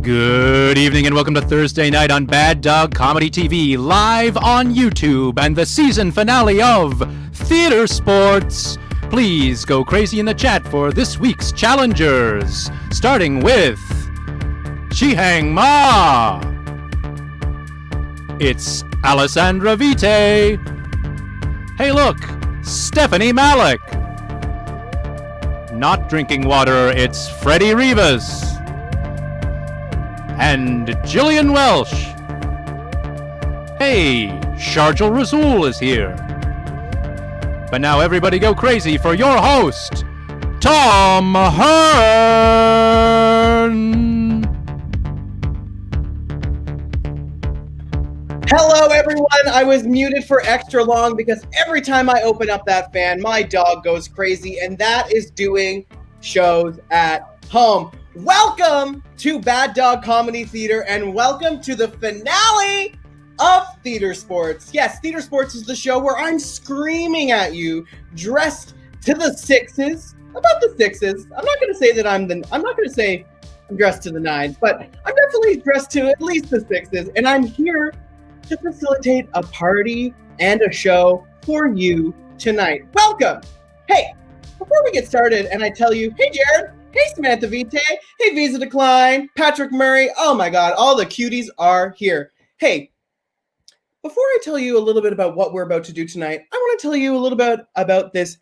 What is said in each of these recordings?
Good evening and welcome to Thursday night on Bad Dog Comedy TV, live on YouTube, and the season finale of Theatresports. Please go crazy in the chat for this week's challengers, starting with Shihang Ma. It's Alessandra Vite. Hey look, Stephanie Malik. Not drinking water, it's Freddie Rivas. And Jillian Welsh. Hey, Sharjal Rasul is here. But now everybody go crazy for your host, Tom Hearn. Hello, everyone. I was muted for extra long because every time I open up that fan, my dog goes crazy, and that is doing shows at home. Welcome to Bad Dog Comedy Theater, and welcome to the finale of Theatresports. Yes, Theatresports is the show where I'm screaming at you, dressed to the sixes. About the sixes. I'm not going to say that I'm dressed to the nines, but I'm definitely dressed to at least the sixes, and I'm here to facilitate a party and a show for you tonight. Welcome. Hey, before we get started, and I tell you, hey, Jared. Hey, Samantha Vite. Hey, Visa Decline. Patrick Murray. Oh my God, all the cuties are here. Hey, before I tell you a little bit about what we're about to do tonight, I want to tell you a little bit about this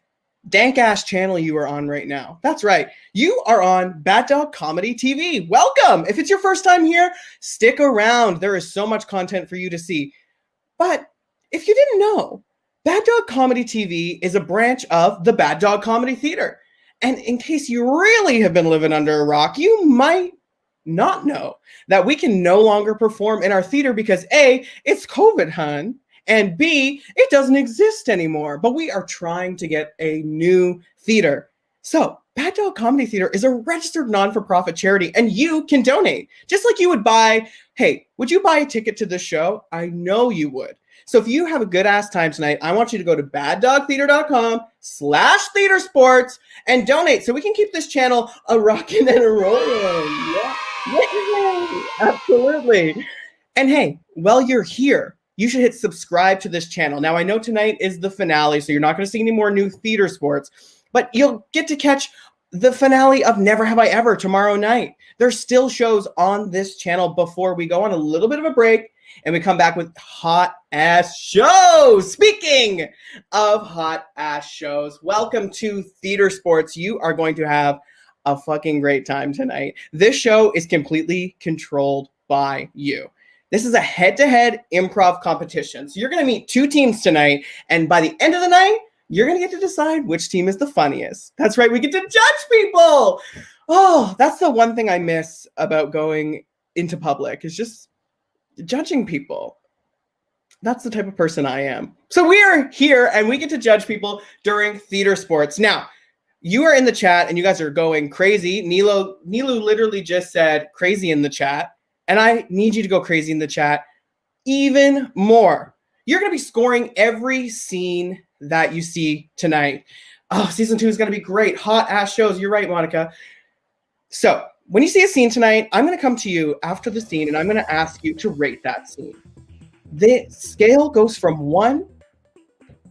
dank-ass channel you are on right now. That's right. You are on Bad Dog Comedy TV. Welcome. If it's your first time here, stick around. There is so much content for you to see. But if you didn't know, Bad Dog Comedy TV is a branch of the Bad Dog Comedy Theater. And in case you really have been living under a rock, you might not know that we can no longer perform in our theater because A, it's COVID, hun, and B, it doesn't exist anymore. But we are trying to get a new theater. So Bad Dog Comedy Theater is a registered non-for-profit charity, and you can donate. Just like you would buy, hey, would you buy a ticket to the show? I know you would. So if you have a good ass time tonight, I want you to go to baddogtheater.com/theatresports and donate so we can keep this channel a rockin' and a rolling. Yeah. Absolutely. And hey, while you're here, you should hit subscribe to this channel. Now, I know tonight is the finale, so you're not going to see any more new Theatresports, but you'll get to catch the finale of Never Have I Ever tomorrow night. There's still shows on this channel before we go on a little bit of a break and we come back with hot ass shows. Speaking of hot ass shows, welcome to Theatresports. You are going to have a fucking great time tonight. This show is completely controlled by you. This is a head-to-head improv competition. So you're going to meet two teams tonight, and by the end of the night, you're going to get to decide which team is the funniest. That's right, we get to judge people. Oh, that's the one thing I miss about going into public, is just judging people. That's the type of person I am. So we are here and we get to judge people during Theatresports. Now, you are in the chat and you guys are going crazy. Nilu literally just said crazy in the chat. And I need you to go crazy in the chat even more. You're going to be scoring every scene that you see tonight. Oh, season 2 is going to be great. Hot ass shows. You're right, Monica. So when you see a scene tonight, I'm going to come to you after the scene and I'm going to ask you to rate that scene. The scale goes from 1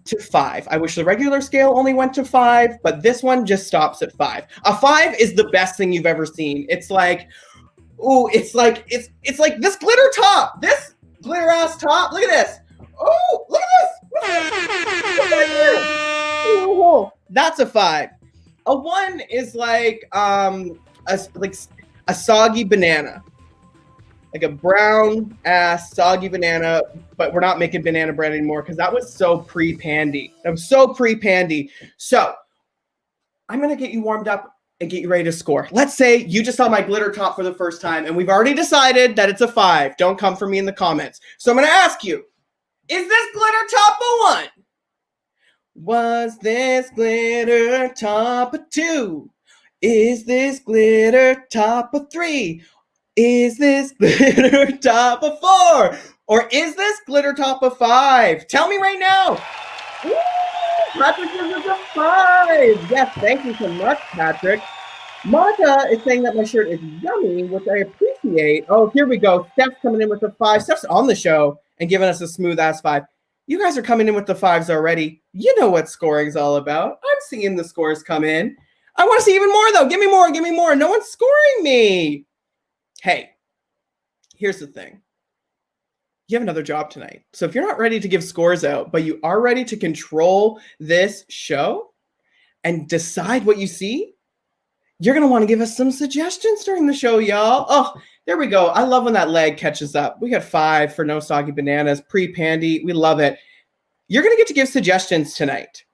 to 5. I wish the regular scale only went to 5, but this one just stops at 5. A 5 is the best thing you've ever seen. It's like, ooh, it's like this glitter top. This glitter ass top. Look at this. Oh, look at this. Ooh, that's a 5. A 1 is like a soggy banana, like a brown ass soggy banana, but we're not making banana bread anymore because that was so pre-pandy. So I'm going to get you warmed up and get you ready to score. Let's say you just saw my glitter top for the first time and we've already decided that it's a 5. Don't come for me in the comments. So I'm going to ask you, is this glitter top a 1? Was this glitter top a 2? Is this glitter top a 3? Is this glitter top a 4? Or is this glitter top a 5? Tell me right now. Woo! Patrick gives us a 5. Yes, thank you so much, Patrick. Monica is saying that my shirt is yummy, which I appreciate. appreciate. Oh, here we go. Steph's coming in with the 5. Steph's on the show and giving us a smooth ass 5. You guys are coming in with the 5s already. You know what scoring's all about. I'm seeing the scores come in. I want to see even more, though. Give me more. Give me more. No one's scoring me. Hey, here's the thing. You have another job tonight. So if you're not ready to give scores out, but you are ready to control this show and decide what you see, you're going to want to give us some suggestions during the show, y'all. Oh, there we go. I love when that leg catches up. We got 5 for No Soggy Bananas, pre-Pandy. We love it. You're going to get to give suggestions tonight.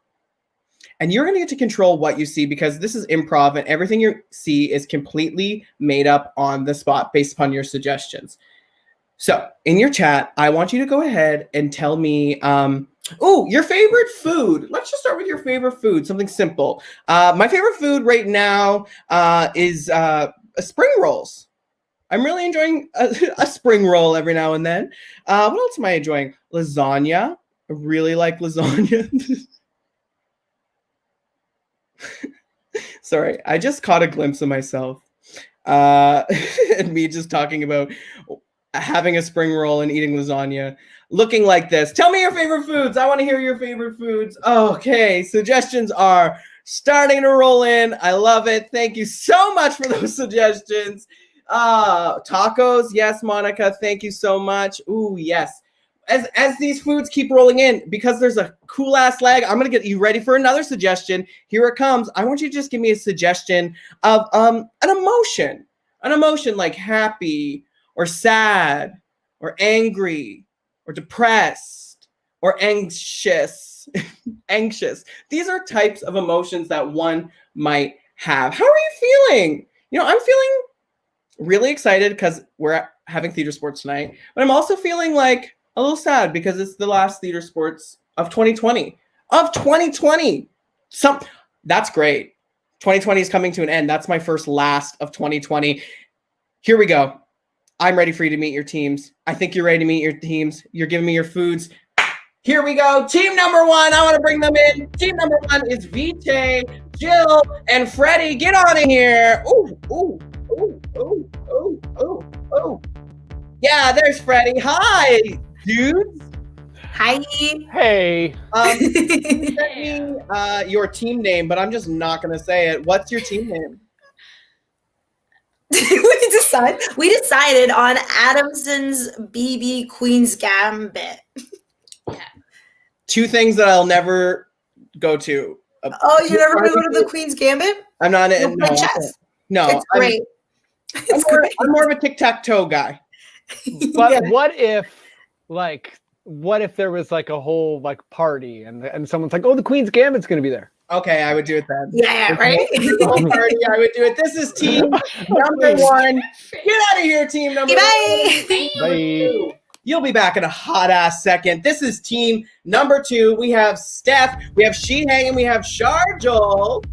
And you're going to get to control what you see because this is improv and everything you see is completely made up on the spot based upon your suggestions. So in your chat, I want you to go ahead and tell me, your favorite food. Let's just start with your favorite food, something simple. My favorite food right now is spring rolls. I'm really enjoying a spring roll every now and then. What else am I enjoying? Lasagna. I really like lasagna. Sorry, I just caught a glimpse of myself and me just talking about having a spring roll and eating lasagna, looking like this. Tell me your favorite foods. I want to hear your favorite foods. Okay, suggestions are starting to roll in. I love it. Thank you so much for those suggestions. Tacos. Yes, Monica. Thank you so much. Ooh, yes. As these foods keep rolling in, because there's a cool ass leg, I'm gonna get you ready for another suggestion. Here it comes. I want you to just give me a suggestion of an emotion like happy or sad or angry or depressed or anxious. Anxious. These are types of emotions that one might have. How are you feeling? I'm feeling really excited because we're having theater sports tonight, but I'm also feeling like a little sad because it's the last theater sports of 2020. That's great. 2020 is coming to an end. That's my first last of 2020. Here we go. I'm ready for you to meet your teams. I think you're ready to meet your teams. You're giving me your foods. Here we go. Team number 1. I want to bring them in. Team number 1 is Vijay, Jill, and Freddie. Get on in here. Ooh. Yeah, there's Freddie. Hi, dudes. Hi. Hey. You sent me your team name, but I'm just not going to say it. What's your team name? We decided on Adamson's BB Queen's Gambit. Yeah. 2 things that I'll never go to. Oh, you're never going to go to the Queen's Gambit? I'm not in chess. No. It's great. I'm more of a tic-tac-toe guy. But yeah. What if there was like a whole like party and someone's like, oh, the Queen's Gambit's going to be there. Okay, I would do it then. Yeah, right? Party, I would do it. This is team number 1. Get out of here, team number 1. Bye. You'll be back in a hot ass second. This is team number 2. We have Steph, we have She-Hang, and we have Sharjol.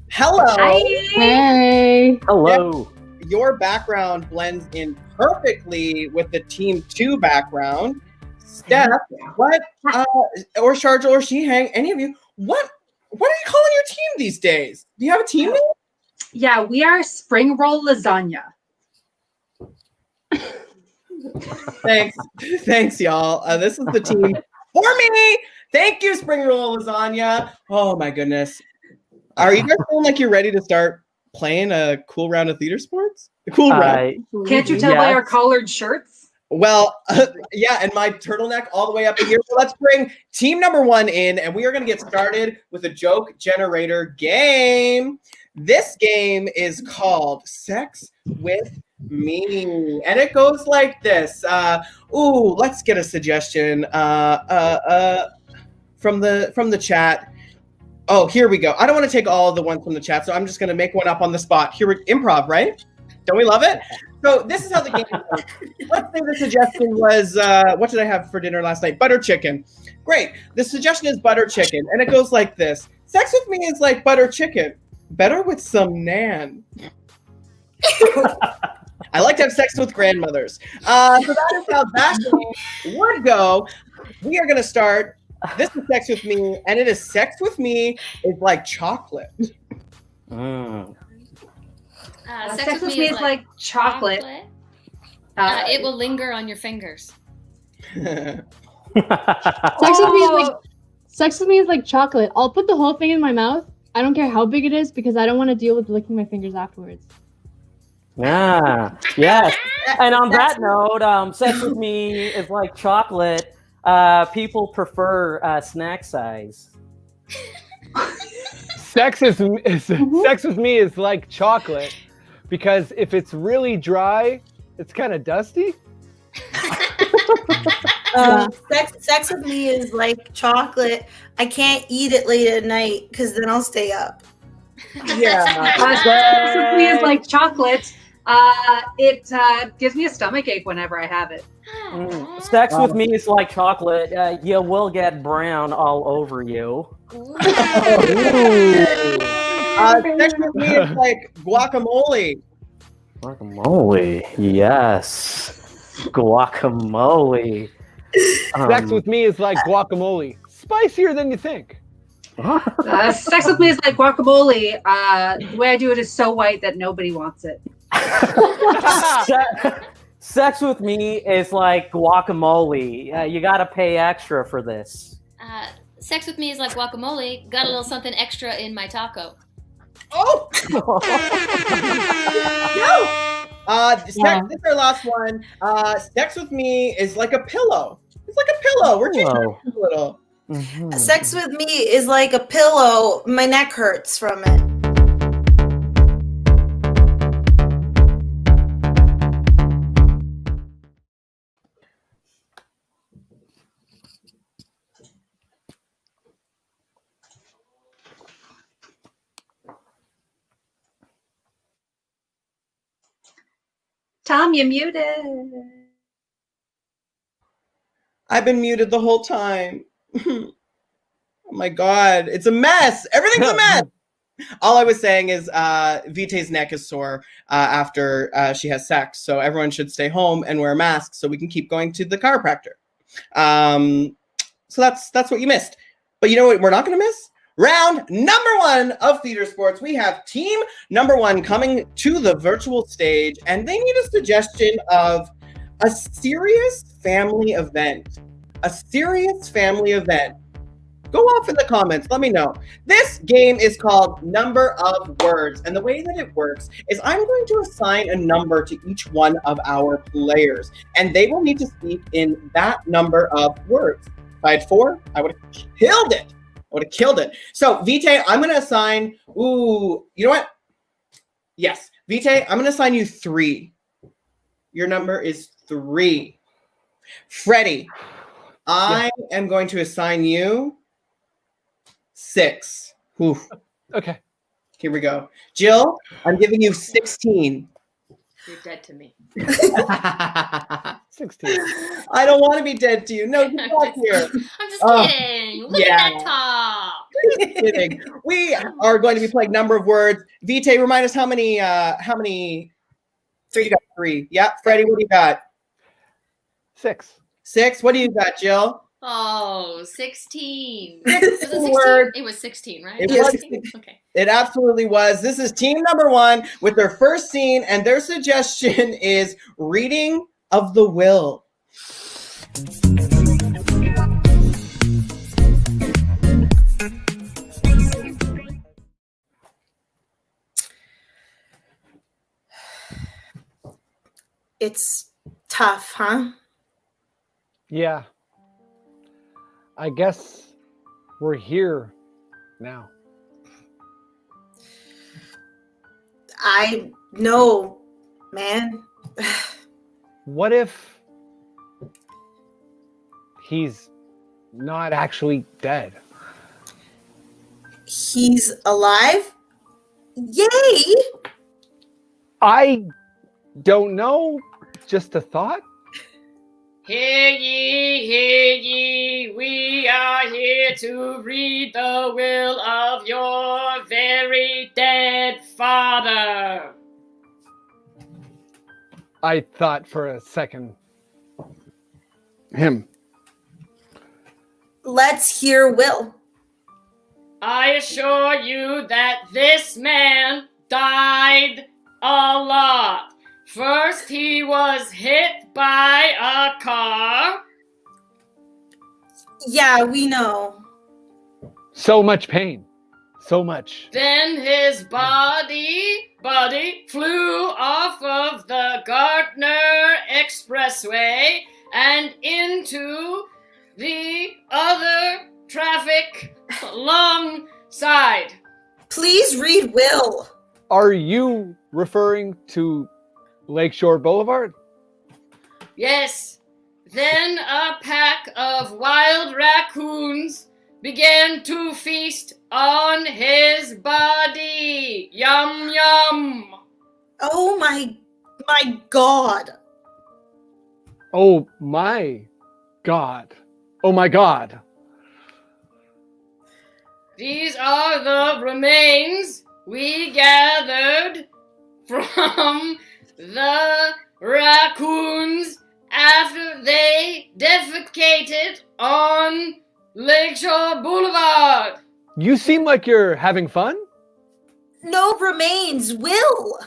Hello. Hi. Hey. Hello. Your background blends in perfectly with the team 2 background. Steph, what, or Sharjol or She-Hang, any of you, what are you calling your team these days? Do you have a team name? Yeah, we are Spring Roll Lasagna. Thanks, y'all. This is the team for me. Thank you, Spring Roll Lasagna. Oh my goodness. Are you guys feeling like you're ready to start playing a cool round of theater sports? A cool round. Can't you tell by our collared shirts? Well, yeah, and my turtleneck all the way up here. So let's bring team number 1 in, and we are going to get started with a joke generator game. This game is called Sex with Me, and it goes like this. Let's get a suggestion from the chat. Oh, here we go. I don't want to take all of the ones from the chat, so I'm just going to make one up on the spot. Here, improv, right? Don't we love it? So this is how the game works. Let's say the suggestion was, what did I have for dinner last night? Butter chicken. Great. The suggestion is butter chicken, and it goes like this. Sex with me is like butter chicken, better with some naan. I like to have sex with grandmothers. So that is how that game would go. We are going to start. This is Sex with Me, and it is sex with me is like chocolate. Sex with me is like chocolate. It will linger on your fingers. Sex with me is like chocolate. I'll put the whole thing in my mouth. I don't care how big it is because I don't want to deal with licking my fingers afterwards. Ah, yes. And on that note, sex with me is like chocolate. People prefer snack size. Sex with me is like chocolate because if it's really dry, it's kind of dusty. Sex with me is like chocolate. I can't eat it late at night because then I'll stay up. Yeah. Sex with me is like chocolate. It gives me a stomach ache whenever I have it. Sex with me is like chocolate. You will get brown all over you. Sex with me is like guacamole. Guacamole, yes. Guacamole. Sex with me is like guacamole. Spicier than you think. Sex with me is like guacamole. The way I do it is so white that nobody wants it. Sex with me is like guacamole. You gotta pay extra for this. Sex with me is like guacamole. Got a little something extra in my taco. Oh! No! This is our last one. Sex with me is like a pillow. It's like a pillow. We're changing it a little. Mm-hmm. Sex with me is like a pillow. My neck hurts from it. Tom, you're muted. I've been muted the whole time. Oh my God. It's a mess. Everything's a mess. All I was saying is Vitae's neck is sore after she has sex. So everyone should stay home and wear masks so we can keep going to the chiropractor. So that's what you missed. But you know what we're not going to miss? Round number 1 of Theater Sports. We have team number 1 coming to the virtual stage, and they need a suggestion of a serious family event. A serious family event. Go off in the comments. Let me know. This game is called Number of Words. And the way that it works is I'm going to assign a number to each one of our players. And they will need to speak in that number of words. If I had 4, I would have killed it. So, Vitae, I'm going to assign... Ooh, you know what? Yes. Vitae, I'm going to assign you 3. Your number is 3. Freddie, I am going to assign you 6. Oof. Okay. Here we go. Jill, I'm giving you 16. You're dead to me. 16. I don't want to be dead to you. No, get back here. I'm just kidding. Look at that top. Just kidding. We are going to be playing number of words. Vitae, remind us how many 3. You got 3. Yeah. Freddie, what do you got? 6. 6. What do you got, Jill? Oh, 16. 16 words. It was 16, right? It was 16? Okay. It absolutely was. This is team number 1 with their first scene, and their suggestion is reading of the will. It's tough, huh? Yeah. I guess we're here now. I know, man. What if he's not actually dead? He's alive? Yay! I don't know. Just a thought? Hear ye, we are here to read the will of your very dead father. I thought for a second. Him. Let's hear Will. I assure you that this man died a lot. First, he was hit by a car. Yeah, we know. So much pain. So much. Then his body flew off of the Gardner Expressway and into the other traffic alongside. Please read Will. Are you referring to Lakeshore Boulevard? Yes. Then a pack of wild raccoons began to feast on his body. Yum, yum. Oh my God. Oh my God. Oh my God. These are the remains we gathered from the raccoons after they defecated on Lakeshore Boulevard. You seem like you're having fun? No remains, Will.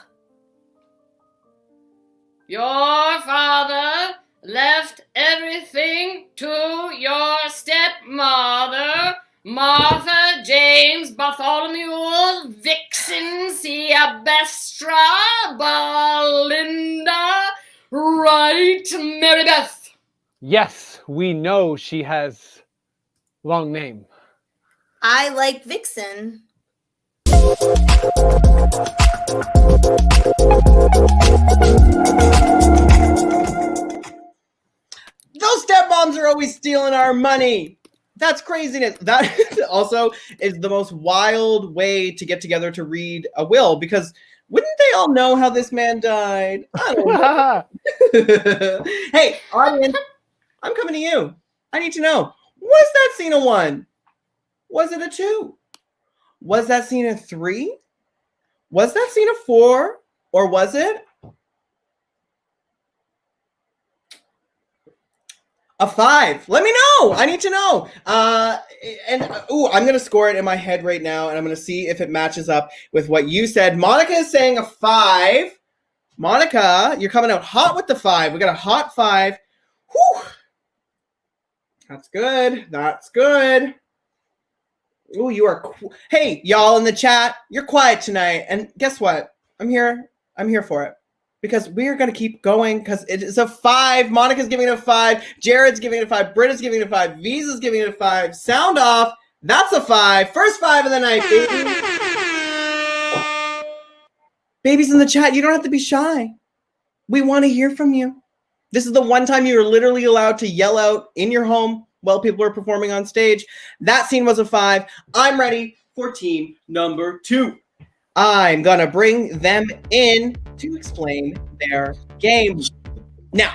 Your father left everything to your stepmother, Martha James Bartholomew Vixen Siabestra Belinda Wright Marybeth. Yes, we know she has long name. I like Vixen. Those stepmoms are always stealing our money. That's craziness. That also is the most wild way to get together to read a will, because wouldn't they all know how this man died? I don't know. Hey, audience, I'm coming to you. I need to know, was that scene a 1? Was it a 2? Was that scene a 3? Was that scene a 4? Or was it a 5? Let me know. I need to know. I'm going to score it in my head right now, and I'm going to see if it matches up with what you said. Monica is saying a 5. Monica, you're coming out hot with the 5. We got a hot 5. Whew. That's good. That's good. Ooh, you are. Hey, y'all in the chat, you're quiet tonight, and guess what? I'm here. I'm here for it. Because we're going to keep going, because it is a 5. Monica's giving it a 5. Jared's giving it a 5. Britta's giving it a 5. Visa's giving it a 5. Sound off. That's a 5. First 5 of the night, baby. Babies in the chat, you don't have to be shy. We want to hear from you. This is the one time you're literally allowed to yell out in your home while people are performing on stage. That scene was a 5. I'm ready for team number 2. I'm going to bring them in to explain their game. Now,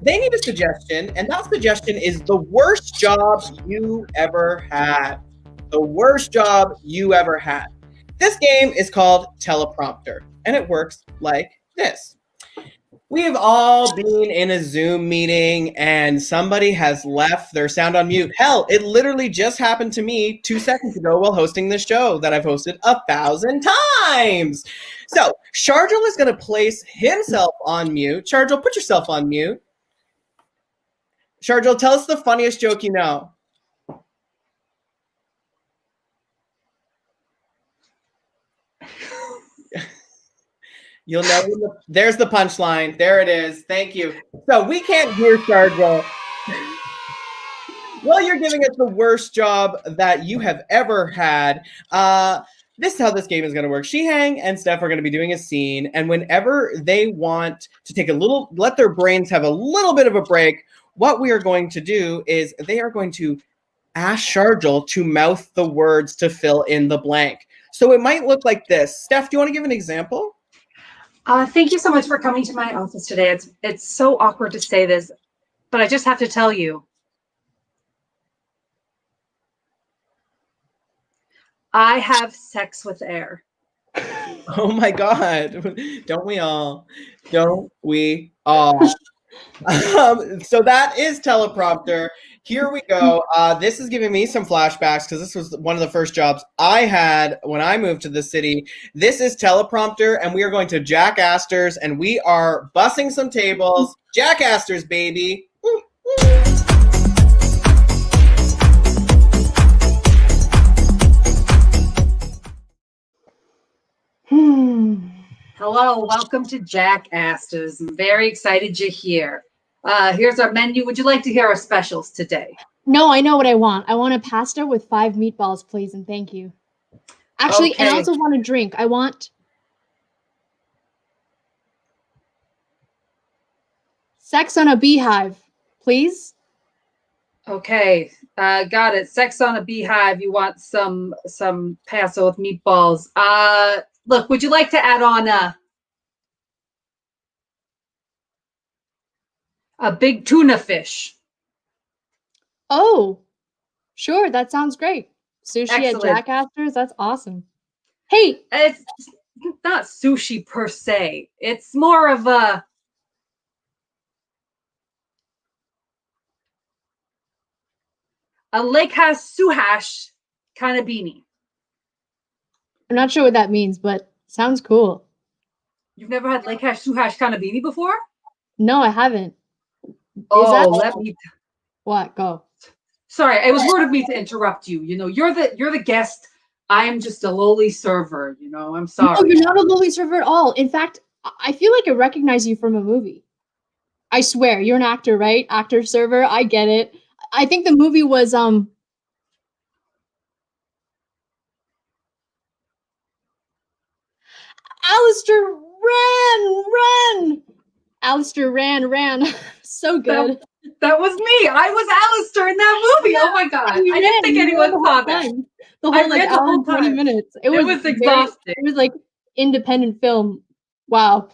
they need a suggestion, and that suggestion is the worst job you ever had. The worst job you ever had. This game is called Teleprompter, and it works like this. We have all been in a Zoom meeting and somebody has left their sound on mute. Hell, it literally just happened to me 2 seconds ago while hosting this show that I've hosted 1,000 times. So Sharjal is going to place himself on mute. Sharjal, put yourself on mute. Sharjal, tell us the funniest joke you know. You'll know. There's the punchline. There it is. Thank you. So we can't hear Sharjal. Well, you're giving us the worst job that you have ever had. This is how this game is going to work. Shihang and Steph are going to be doing a scene, and whenever they want to take a little, let their brains have a little bit of a break, what we are going to do is they are going to ask Sharjal to mouth the words to fill in the blank. So it might look like this. Steph, do you want to give an example? Thank you so much for coming to my office today. It's so awkward to say this, but I just have to tell you. I have sex with air. Oh my God. Don't we all? Don't we all? So that is Teleprompter. Here we go. This is giving me some flashbacks because this was one of the first jobs I had when I moved to the city. This is teleprompter, and we are going to Jack Astor's, and we are bussing some tables. Jack Astor's, baby. Woo, woo. Hello, welcome to Jack Astor's. I'm very excited you're here. Here's our menu. Would you like to hear our specials today? No, I know what I want. I want a pasta with 5 meatballs, please, and thank you. Actually, and I Okay. also want a drink. I want sex on a beehive, please. Okay, got it. Sex on a beehive. You want some pasta with meatballs. Look, would you like to add on a big tuna fish? Oh, sure. That sounds great. Sushi at Excellent. Jack Astor's. That's awesome. Hey, It's not sushi per se. It's more of a lake house suhash kind of beanie. I'm not sure what that means, but sounds cool. You've never had lake house suhash kind of beanie before? No, I haven't. Oh, that- let me. What? Go. Sorry, it was rude of me to interrupt you. You know, you're the guest. I am just a lowly server. You know, I'm sorry. No, you're not a lowly server at all. In fact, I feel like I recognize you from a movie. I swear, you're an actor, right? Actor, server. I get it. I think the movie was Alistair ran. Alistair ran. So good. That was me. I was Alistair in that movie. Oh my god! I You didn't ran. think You anyone ran the saw whole that. time. The I whole like ran the hour whole and 20 time. minutes. It was exhausting. It was like independent film. Wow.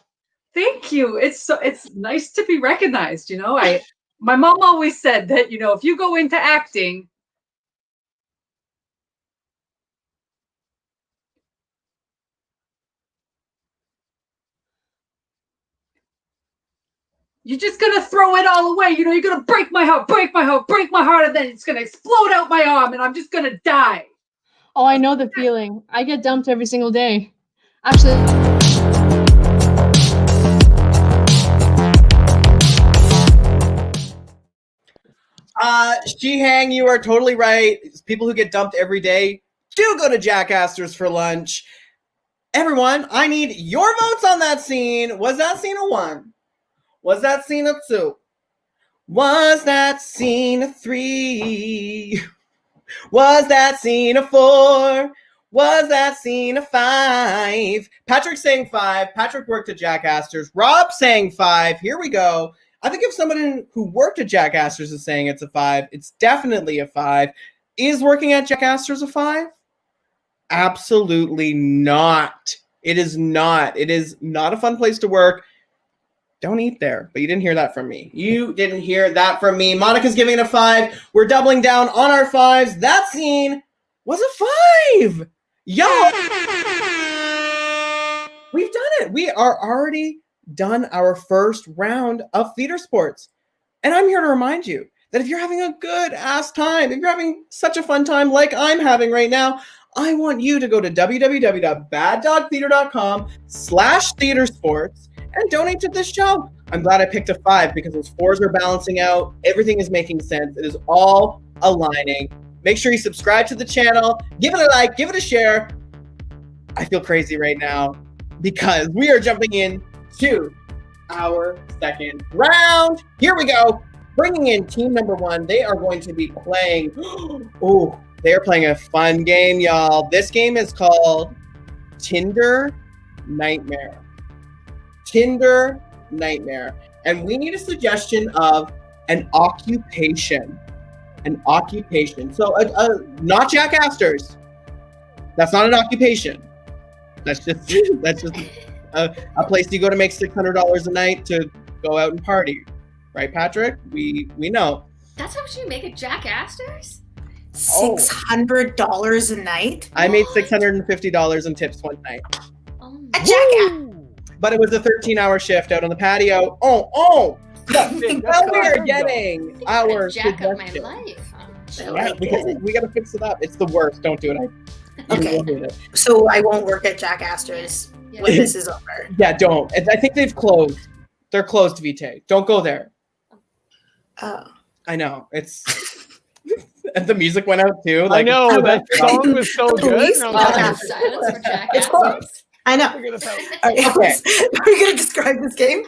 Thank you. It's nice to be recognized. You know, my mom always said that if you go into acting, you're just gonna throw it all away. You're gonna break my heart, and then it's gonna explode out my arm, and I'm just gonna die. Oh, I know the feeling. I get dumped every single day. Actually, Shihang, you are totally right. People who get dumped every day do go to Jack Astor's for lunch. Everyone, I need your votes on that scene. Was that scene a 1? Was that scene a 2? Was that scene a 3? Was that scene a 4? Was that scene a 5? Patrick saying 5. Patrick worked at Jack Astor's. Rob saying 5. Here we go. I think if somebody who worked at Jack Astor's is saying it's a 5, it's definitely a 5. Is working at Jack Astor's a 5? Absolutely not. It is not. It is not a fun place to work. Don't eat there. But you didn't hear that from me. You didn't hear that from me. Monica's giving it a 5. We're doubling down on our 5s. That scene was a 5. Y'all, we've done it. We are already done our first round of Theatresports. And I'm here to remind you that if you're having a good ass time, if you're having such a fun time like I'm having right now, I want you to go to www.baddogtheater.com/theatresports and donate to this show. I'm glad I picked a 5 because those 4s are balancing out. Everything is making sense. It is all aligning. Make sure you subscribe to the channel. Give it a like. Give it a share. I feel crazy right now because we are jumping in to our second round. Here we go. Bringing in team number 1. They are going to be playing. Oh, they are playing a fun game, y'all. This game is called Tinder Nightmare. Tinder Nightmare. And we need a suggestion of an occupation. An occupation. So, not Jack Astor's. That's not an occupation. That's just a place you go to make $600 a night to go out and party. Right, Patrick? We know. That's how much you make at Jack Astor's? $600 a night? I made $650 in tips one night. At Jack Astor's. But it was a 13-hour shift out on the patio. Oh, Well, That's we are awesome, getting our Jack up my suggestion. life. I Yeah, like because it. we got to fix it up. It's the worst. Don't do it. Okay. will hate it. So I won't work at Jack Astor's Yeah. when this is over. Yeah, don't. I think they've closed. They're closed, Vitae. Don't go there. Oh. I know. It's and the music went out too. I know that song was so good. Police and I'm Jack like, Astor. Silence for Jack It's Astor. closed. I know. figure this out. All right, Okay. Are we going to describe this game?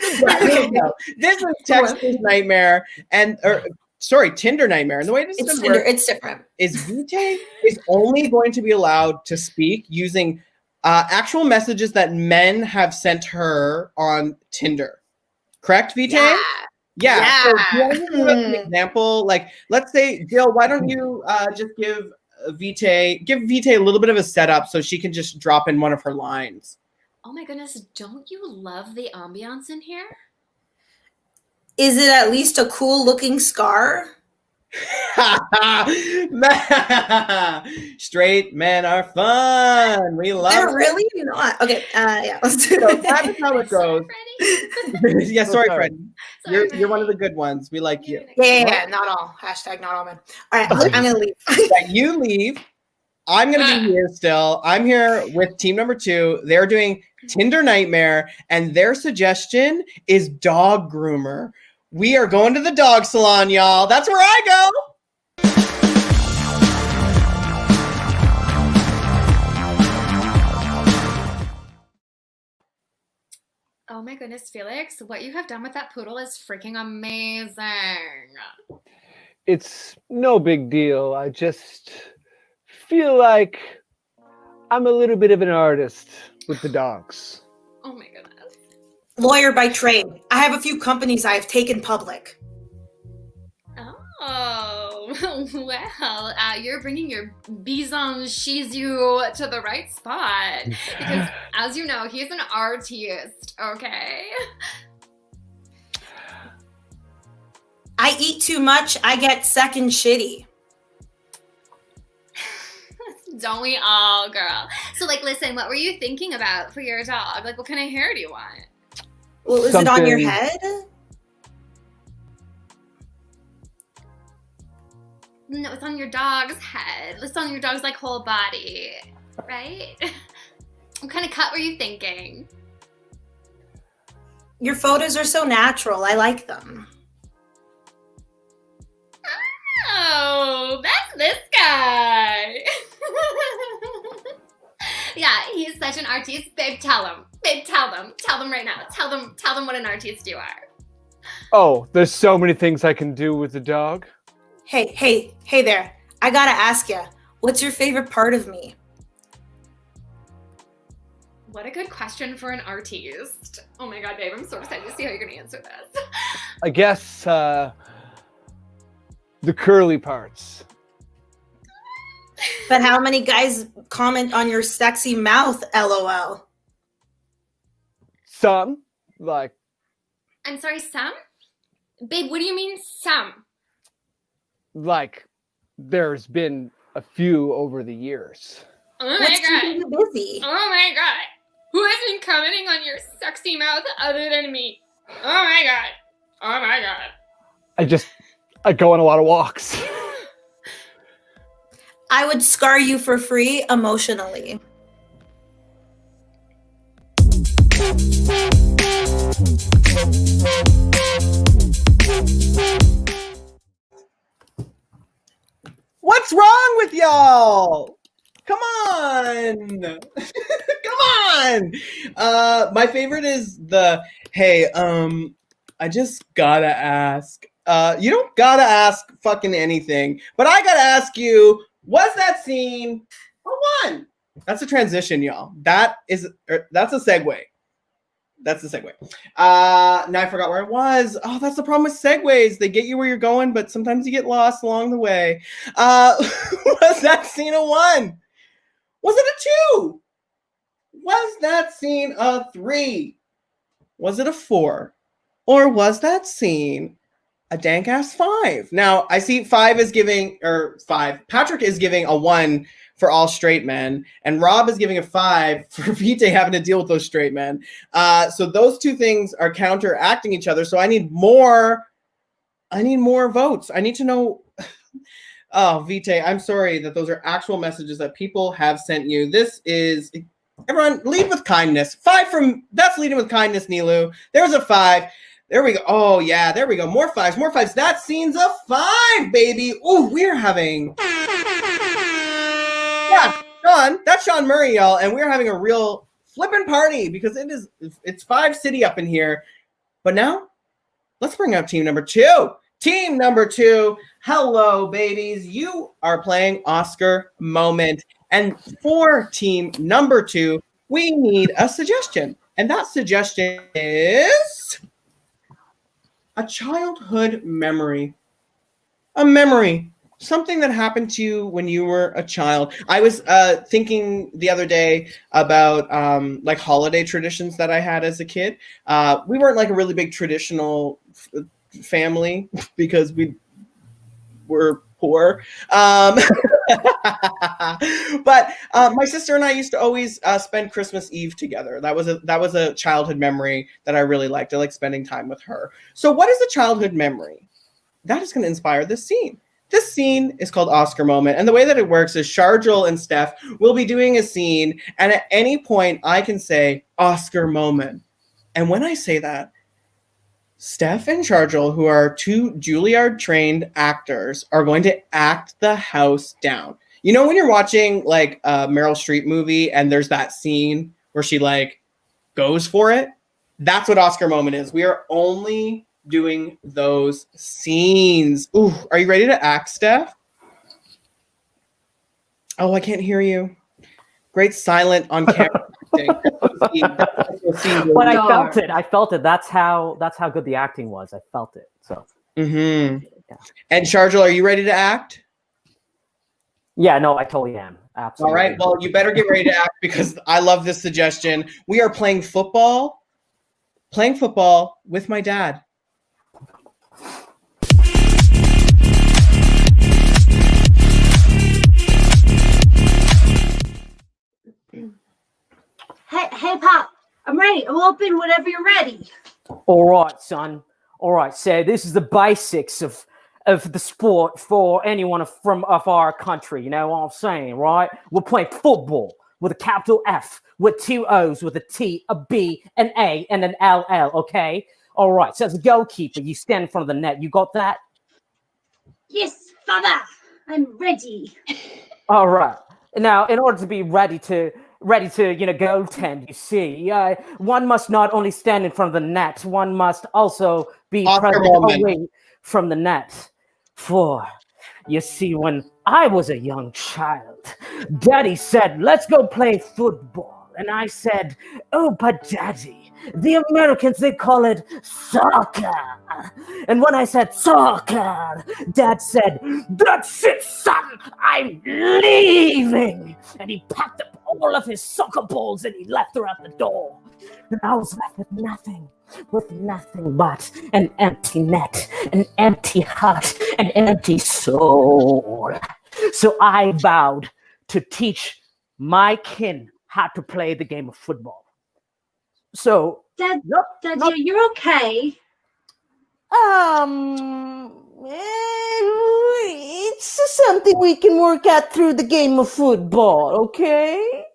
No. This is Texas Nightmare Tinder Nightmare. And the way this is It's going to work It's different. is Vitae is only going to be allowed to speak using actual messages that men have sent her on Tinder. Correct, Vitae? Yeah. So do you want to give us an example? Like, let's say, Jill, why don't you just give Vitae a little bit of a setup so she can just drop in one of her lines. Oh my goodness, don't you love the ambiance in here? Is it at least a cool looking scar? Straight men are fun. We love They're it. really not. Okay, yeah, let's do So it. that is how it goes. Freddie? Yeah, sorry, Sorry. Freddie. Sorry, You're one of the Freddie. good ones. We like you. Yeah, not all. Hashtag not all men. All right, I'm gonna leave. Yeah, you leave. I'm gonna be here still. I'm here with team number 2. They're doing Tinder Nightmare, and their suggestion is dog groomer. We are going to the dog salon, y'all. That's where I go. Oh my goodness, Felix, what you have done with that poodle is freaking amazing. It's no big deal. I just feel like I'm a little bit of an artist with the dogs. Oh my goodness. Lawyer by trade. I have a few companies I have taken public. Oh, well, you're bringing your Bison Shih Tzu to the right spot. Because, as you know, he's an artist, okay? I eat too much, I get second shitty. Don't we all, girl? So, like, listen, what were you thinking about for your dog? Like, what kind of hair do you want? Well, is it on your Something- head? No, it's on your dog's head. It's on your dog's, like, whole body, right? What kind of cut were you thinking? Your photos are so natural. I like them. Oh, that's this guy. Yeah, he's such an artiste. Babe, tell him. Babe, tell them. Tell them right now. Tell them what an artiste you are. Oh, there's so many things I can do with the dog. Hey there. I gotta ask you, what's your favorite part of me? What a good question for an artiste. Oh my god, babe, I'm so excited to see how you're gonna answer this. I guess the curly parts. But how many guys comment on your sexy mouth, LOL? Some, like, I'm sorry, some? Babe, what do you mean some? there's been a few over the years. Oh my What's god. keeping you busy? Oh my god. Who has been commenting on your sexy mouth other than me? Oh my god. Oh my god. I go on a lot of walks. I would scar you for free emotionally. What's wrong with y'all? Come on. Come on. My favorite is hey, I just gotta ask. You don't gotta ask fucking anything, but I gotta ask you, was that scene a one? That's a transition, y'all. That's a segue. That's the segue. Now I forgot where I was. Oh, that's the problem with segues. They get you where you're going, but sometimes you get lost along the way. Was that scene a 1? Was it a 2? Was that scene a 3? Was it a 4? Or was that scene a dank ass 5? Now I see 5 is giving, or 5. Patrick is giving a 1 for all straight men, and Rob is giving a 5 for Vite having to deal with those straight men. So those two things are counteracting each other. So I need more votes. I need to know. Oh, Vite, I'm sorry that those are actual messages that people have sent you. This is, everyone, lead with kindness. 5 from, that's leading with kindness, Nilu. There's a 5. There we go. Oh, yeah, there we go. More 5s, more 5s. That scene's a 5, baby. Oh, we're having, yeah, Sean, that's Sean Murray, y'all. And we're having a real flippin' party because it's 5 city up in here. But now, let's bring out team number 2. Team number 2, hello, babies. You are playing Oscar Moment. And for team number 2, we need a suggestion. And that suggestion is a childhood memory. A memory. Something that happened to you when you were a child. I was thinking the other day about like holiday traditions that I had as a kid. We weren't like a really big traditional family because we were poor, but my sister and I used to always spend Christmas Eve together. That was a childhood memory that I really liked. I like spending time with her. So what is a childhood memory that is going to inspire this scene? This scene is called Oscar Moment, and the way that it works is Sharjul and Steph will be doing a scene, and at any point I can say Oscar Moment, and when I say that, Steph and Sharjul, who are 2 Juilliard-trained actors, are going to act the house down. You know when you're watching like a Meryl Streep movie and there's that scene where she like goes for it? That's what Oscar Moment is. We are only doing those scenes. Ooh, are you ready to act, Steph? Oh, I can't hear you. Great silent on camera acting. But I felt it. That's how good the acting was. I felt it. So. Mm-hmm. Yeah. And Sharjul, are you ready to act? Yeah, no, I totally am. Absolutely. All right. Well, you better get ready to act because I love this suggestion. We are playing football with my dad. Hey, Pop, I'm ready. I'm open whenever you're ready. All right, son. All right, so this is the basics of the sport for anyone from our country. You know what I'm saying, right? We're playing football with a capital F, with 2 O's, with a T, a B, an A, and an LL, okay? All right, so as a goalkeeper, you stand in front of the net. You got that? Yes, Father. I'm ready. All right. Now, in order to be ready to goaltend, you see, one must not only stand in front of the net, one must also be present away from the net. For, you see, when I was a young child, Daddy said, let's go play football. And I said, oh, but Daddy, the Americans, they call it soccer. And when I said soccer, Dad said, that's it, son, I'm leaving. And he packed up all of his soccer balls and he left her at the door. And I was left with nothing but an empty net, an empty heart, an empty soul. So I vowed to teach my kin how to play the game of football. So, Dad, you're okay. It's something we can work out through the game of football, okay?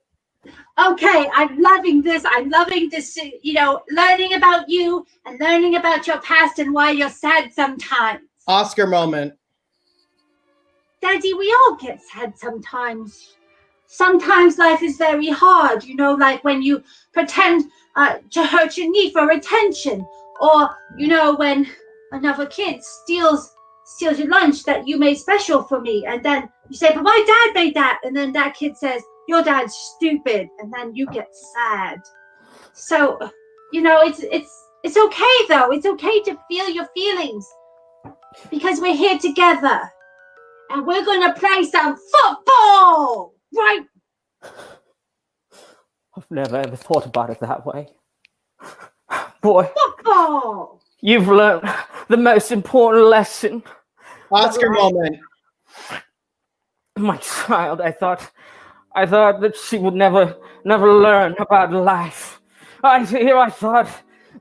Okay, I'm loving this. I'm loving this, learning about you and learning about your past and why you're sad sometimes. Oscar Moment. Daddy, we all get sad sometimes. Sometimes life is very hard, like when you pretend to hurt your knee for attention, or, when another kid steals your lunch that you made special for me, and then you say, but my dad made that, and then that kid says, your dad's stupid, and then you get sad. So, it's okay though. It's okay to feel your feelings because we're here together and we're gonna play some football, right? I've never ever thought about it that way. Boy, football. You've learned the most important lesson. Oscar Moment. My child, I thought I thought that she would never learn about life. I thought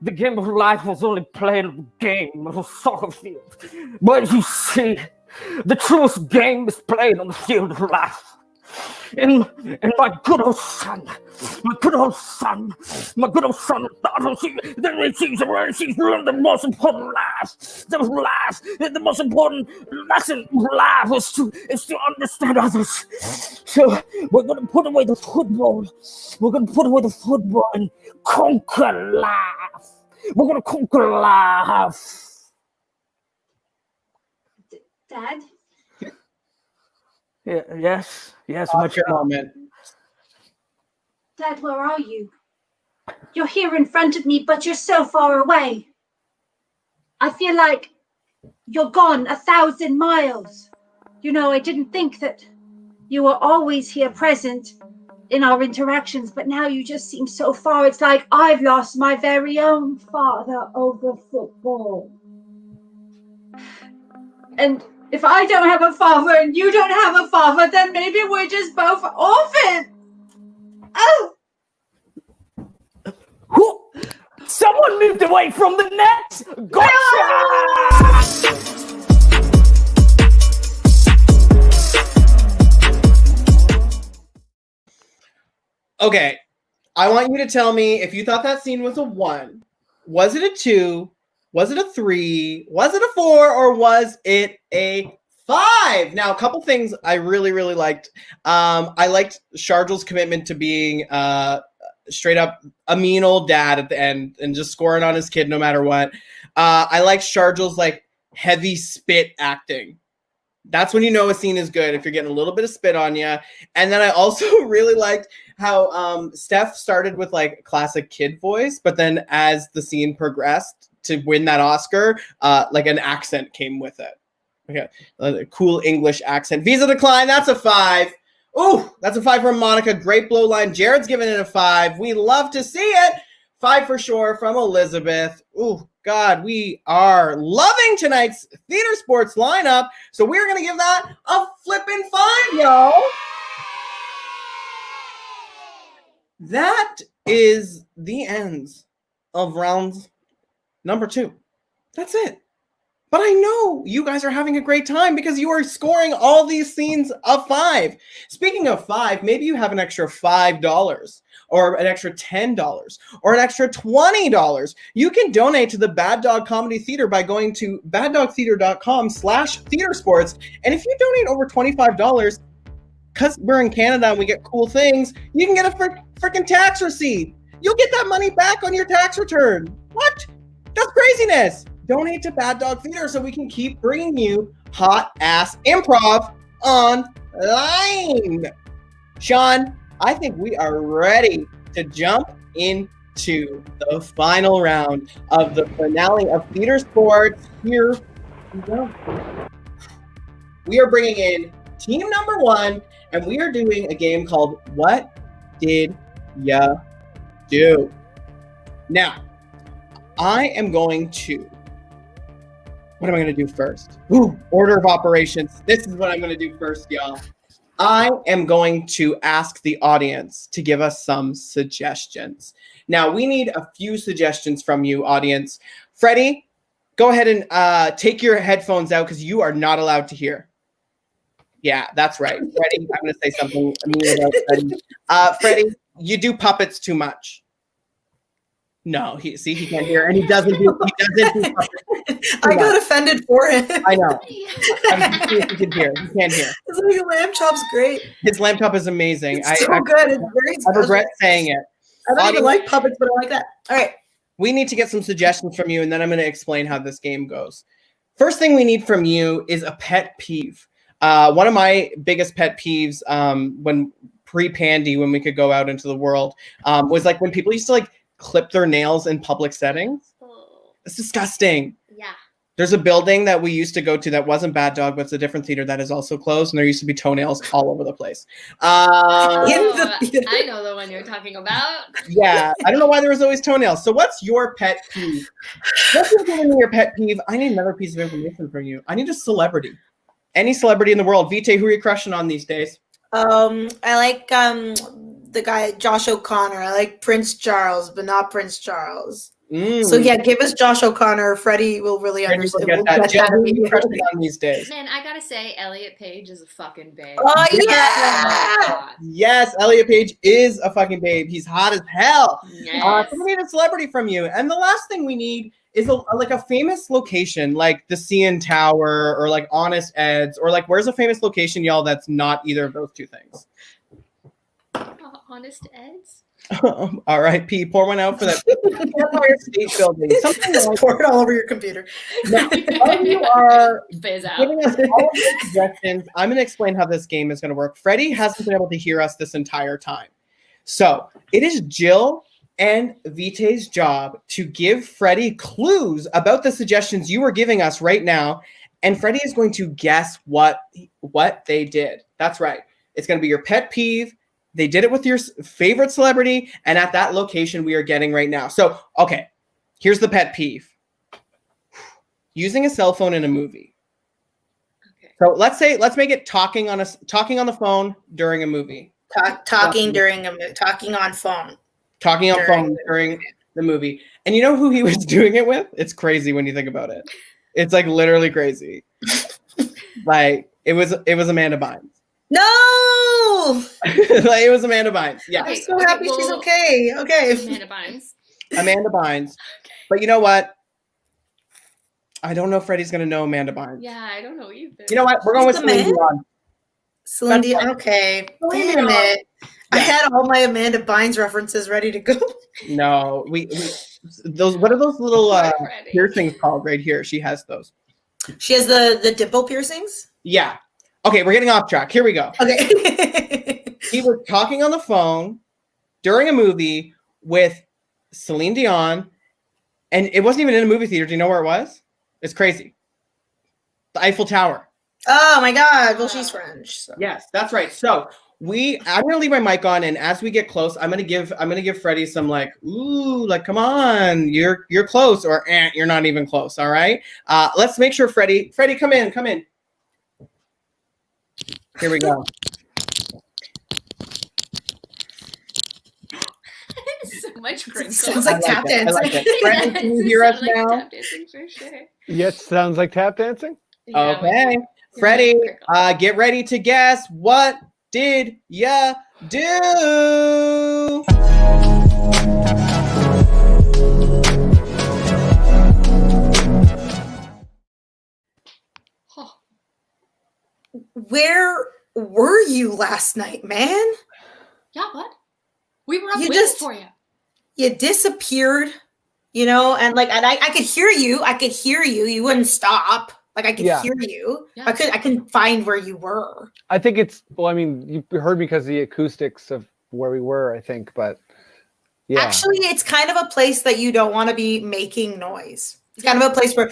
the game of life was only played on the game of a soccer field. But you see, the truest game is played on the field of life. And my good old son, she's learned the most important life. The most important lesson of life is to understand others. So we're gonna put away the football. We're gonna put away the football and conquer life. We're gonna conquer life. Dad? Yeah, yes, Much moment. Dad, where are you? You're here in front of me, but you're so far away. I feel like you're gone 1,000 miles. You know, I didn't think that you were always here present in our interactions, but now you just seem so far. It's like I've lost my very own father over football. And if I don't have a father and you don't have a father, then maybe we're just both orphans. Oh! Someone moved away from the net! Gotcha! Okay, I want you to tell me if you thought that scene was a 1. Was it a 2? Was it a 3? Was it a 4? Or was it a 5? Now, a couple things I really, really liked. I liked Sharjul's commitment to being straight up a mean old dad at the end and just scoring on his kid no matter what. I liked Sharjul's like heavy spit acting. That's when you know a scene is good, if you're getting a little bit of spit on you. And then I also really liked how Steph started with like classic kid voice, but then as the scene progressed to win that Oscar, like an accent came with it. Okay, a cool English accent. Visa decline, that's a 5. Ooh, that's a 5 from Monica. Great blow line. Jared's giving it a 5. We love to see it. 5 for sure from Elizabeth. Ooh, God, we are loving tonight's Theater Sports lineup. So we're going to give that a flippin' 5, y'all. That is the ends of round number 2. That's it. But I know you guys are having a great time because you are scoring all these scenes of 5. Speaking of 5, maybe you have an extra $5 or an extra $10 or an extra $20. You can donate to the Bad Dog Comedy Theater by going to baddogtheater.com/theatresports. And if you donate over $25, because we're in Canada and we get cool things, you can get a freaking tax receipt. You'll get that money back on your tax return. What? That's craziness. Donate to Bad Dog Theater so we can keep bringing you hot ass improv online. Sean, I think we are ready to jump into the final round of the finale of Theater Sports. Here we go. We are bringing in team number 1, and we are doing a game called What Did Ya Do? Now, I am going to... What am I going to do first? Ooh, order of operations. This is what I'm going to do first, y'all. I am going to ask the audience to give us some suggestions. Now, we need a few suggestions from you, audience. Freddie, go ahead and take your headphones out because you are not allowed to hear. Yeah, that's right. Freddie, I'm going to say something mean about Freddie. Freddie, you do puppets too much. No, he can't hear, and he doesn't do puppets. I got offended for it. I know. I'm he can hear. He can't hear. His like, lamb chop's great. His lamb chop is amazing. It's so good. It's very I regret saying it. I don't even like puppets, but I like that. All right. We need to get some suggestions from you, and then I'm going to explain how this game goes. First thing we need from you is a pet peeve. One of my biggest pet peeves when pre-Pandy, when we could go out into the world, was like when people used to like clip their nails in public settings. It's disgusting. Yeah. There's a building that we used to go to that wasn't Bad Dog, but it's a different theater that is also closed, and there used to be toenails all over the place. I know the one you're talking about. Yeah, I don't know why there was always toenails. So what's your pet peeve? Once you've given me your pet peeve, I need another piece of information from you. I need a celebrity. Any celebrity in the world. Vitae, who are you crushing on these days? I like the guy Josh O'Connor. I like Prince Charles, but not Prince Charles. So yeah, give us Josh O'Connor. Freddie will really understand. We'll get that. Jill, who are you crushing on these days? Man, I gotta say, Elliot Page is a fucking babe. Oh Oh yeah! my God. Yes, Elliot Page is a fucking babe. He's hot as hell. Yes. So we need a celebrity from you. And the last thing we need is like a famous location, like the CN Tower or like Honest Ed's, or like where's a famous location, y'all, that's not either of those two things? Honest Ed's? R.I.P. Pour one out for that Empire State Building. Something Just like pour it all over your computer. Now, while you are Phase out. giving us all of the suggestions, I'm going to explain how this game is going to work. Freddie hasn't been able to hear us this entire time. So it is Jill and Vite's job to give Freddie clues about the suggestions you are giving us right now. And Freddie is going to guess what they did. That's right. It's going to be your pet peeve. They did it with your favorite celebrity, and at that location we are getting right now. So, okay, here's the pet peeve. Using a cell phone in a movie. Okay. So let's make it talking on the phone during a movie. Talking on phone. Talking on phone during the movie. And you know who he was doing it with? It's crazy when you think about it. It's like literally crazy. Like it was Amanda Bynes. No! Like, it was Amanda Bynes. Yeah. I'm so happy she's okay. Okay. Amanda Bynes. Amanda Bynes. But you know what? I don't know if Freddie's going to know Amanda Bynes. Yeah, I don't know either. You know what? We're going with Celine Dion. Celine Dion. Okay. Damn it. I had all my Amanda Bynes references ready to go. No, those. What are those little piercings called right here? She has those. She has the dimple piercings? Yeah. Okay, we're getting off track. Here we go. Okay. He was talking on the phone during a movie with Celine Dion, and it wasn't even in a movie theater. Do you know where it was? It's crazy. The Eiffel Tower. Oh my God. Well, she's French. So. Yes, that's right. So I'm gonna leave my mic on, and as we get close, I'm gonna give Freddie some like, ooh, like come on, you're close, or you're not even close. All right. Let's make sure Freddie, come in. Here we go. So much crinkle. Sounds like tap dancing. I like it. Freddie, can you hear us now? Tap dancing for sure. Yes, sounds like tap dancing. Yeah, okay. Freddie, get ready to guess. What did ya do? Where were you last night, man? Yeah, what? We were up waiting for you. You disappeared, and I could hear you. You wouldn't stop. Like I could hear you. Yeah. I couldn't find where you were. I think you heard me because of the acoustics of where we were, I think, but yeah. Actually, it's kind of a place that you don't want to be making noise. It's kind of a place where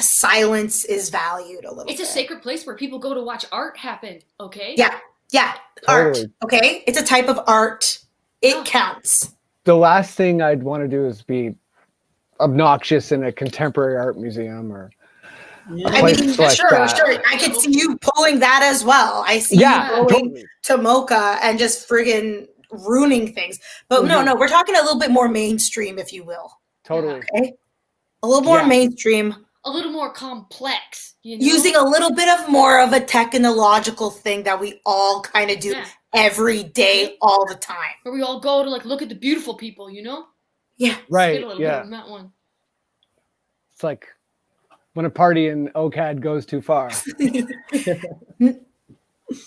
silence is valued a little bit. It's a sacred place where people go to watch art happen, okay? Yeah. Art, okay? It's a type of art. It counts. The last thing I'd want to do is be obnoxious in a contemporary art museum or I mean, sure. I could see you pulling that as well. I see you going to Mocha and just friggin' ruining things. But no, we're talking a little bit more mainstream, if you will. Totally. Okay? A little more mainstream. A little more complex. Using a little bit of more of a technological thing that we all kind of do every day, all the time. Where we all go to look at the beautiful people, Yeah. Right. Get a little bit on that one. It's like when a party in OCAD goes too far.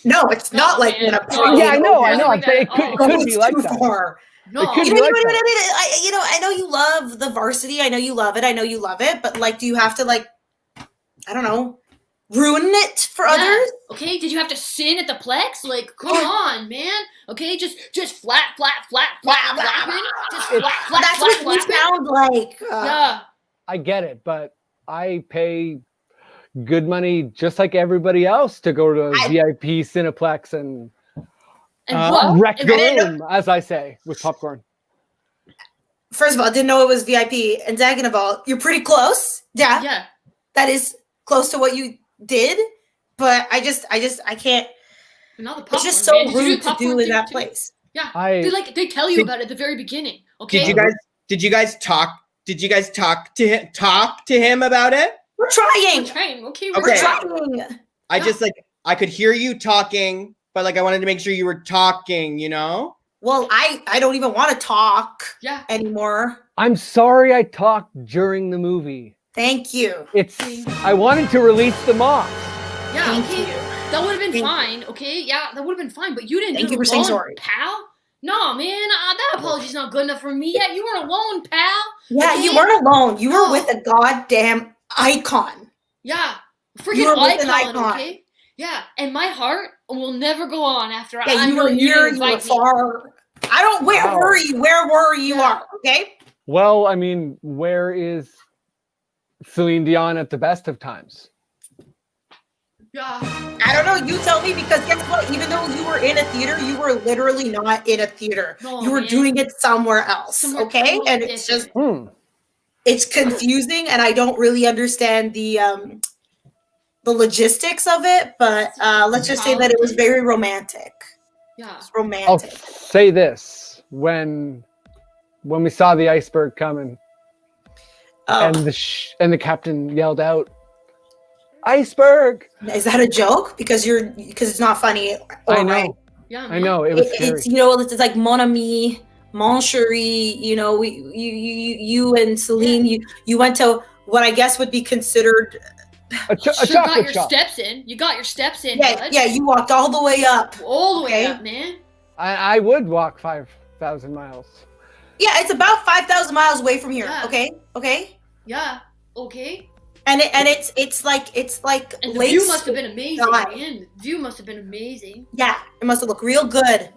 No, it's not like when a party. Yeah, I know. It could be like that. Far. No, I know you love the varsity. I know you love it. But do you have to I don't know, ruin it for others? Okay, did you have to sin at the Plex? Come on, man. Okay, just flat. Just flat. That's what you sound like. Yeah. I get it, but I pay good money just like everybody else to go to a VIP Cineplex and wreck the room, as I say, with popcorn. First of all, I didn't know it was VIP, and second of all, you're pretty close. Yeah. That is close to what you did, but I can't. Not the popcorn. It's just so man. rude to do in that place. Yeah, they tell you about it at the very beginning. Okay. Did you guys talk to him about it? We're trying. Okay. We're trying. I could hear you talking, but like I wanted to make sure you were talking, you know? Well, I don't even want to talk anymore. I'm sorry I talked during the movie. Thank you. I wanted to release the moss. Yeah, okay. That would have been fine, okay? Yeah, that would have been fine, but you didn't do it saying alone, sorry. pal. No, man, that apology's not good enough for me yet. You weren't alone, pal. Yeah, okay? you weren't alone. You were with a goddamn icon. Yeah, freaking icon, okay? Yeah, and my heart will never go on after you were near, you were far. I don't, where were you? Where were you are, okay? Well, I mean, where is Celine Dion at the best of times? Yeah. I don't know. You tell me, because guess what? Even though you were in a theater, you were literally not in a theater. No, you were doing it somewhere else, okay? Totally and it's just, it's confusing, and I don't really understand the logistics of it. But let's just say that it was very romantic. Yeah, it's romantic. I'll say this: when we saw the iceberg coming, and the captain yelled out, "Iceberg!" Is that a joke? Because it's not funny. I know. Right? Yeah, I know. It was scary. It's it's like mon ami, mon chéri. You know, you and Celine, you went to what I guess would be considered a chocolate shop. You got your steps in. Yeah, bud. yeah. You walked all the way up. All the way up, man. I would walk 5,000 miles. Yeah, it's about 5,000 miles away from here. Yeah. Okay. Yeah. Okay. And it's like and the view must have been amazing, man. The view must have been amazing. Yeah, it must have looked real good.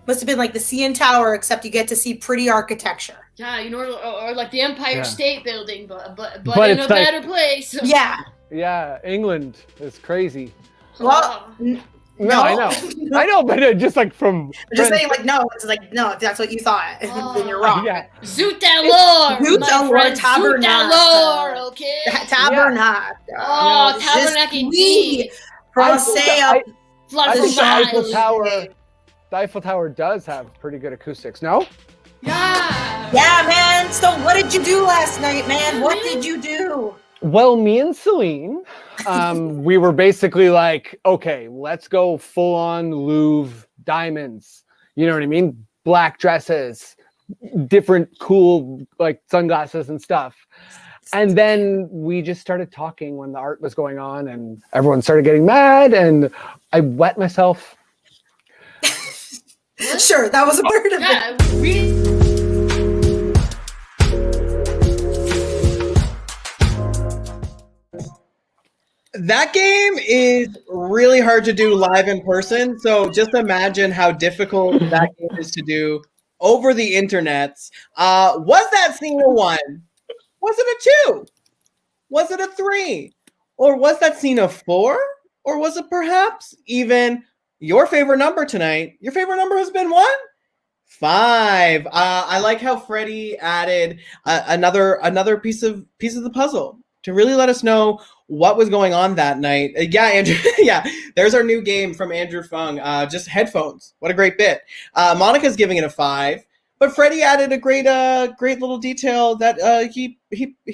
Must have been like the CN Tower, except you get to see pretty architecture. Yeah, you know, or like the Empire State Building, but in a better place. Yeah. Yeah, England is crazy. Well, no, I know, but just like from. I'm just saying, like, no, it's like, no, if that's what you thought, then you're wrong. Yeah. Zoot that lore, Zoot that lore, tabernacle, okay? Tabernacle. Oh, tabernacle indeed. Français. The Eiffel Tower does have pretty good acoustics, no? Yeah. Yeah, man. So what did you do last night, man? What did you do? Well, me and Celine, we were basically like, okay, let's go full on Louvre diamonds. You know what I mean? Black dresses, different cool like sunglasses and stuff. And then we just started talking when the art was going on and everyone started getting mad and I wet myself. Sure, that was a part of it. That game is really hard to do live in person. So just imagine how difficult that game is to do over the internet. Was that scene a 1? Was it a 2? Was it a 3? Or was that scene a 4? Or was it perhaps even your favorite number tonight? Your favorite number has been what? 5. I like how Freddie added another piece of the puzzle to really let us know what was going on that night. Yeah, Andrew. Yeah, there's our new game from Andrew Fung. Just headphones. What a great bit. Monica's giving it a 5, but Freddie added a great little detail that he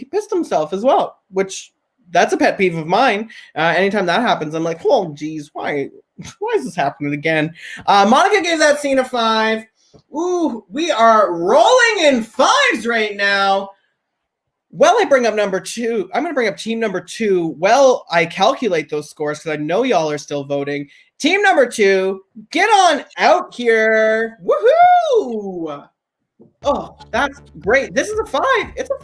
pissed himself as well, which that's a pet peeve of mine. Anytime that happens, I'm like, oh, geez, why is this happening again? Monica gave that scene a 5. Ooh, we are rolling in 5s right now. Well, I bring up number 2. I'm going to bring up team number 2. Well, I calculate those scores because I know y'all are still voting. Team number 2, get on out here. Woohoo! Oh, that's great. This is a 5. It's a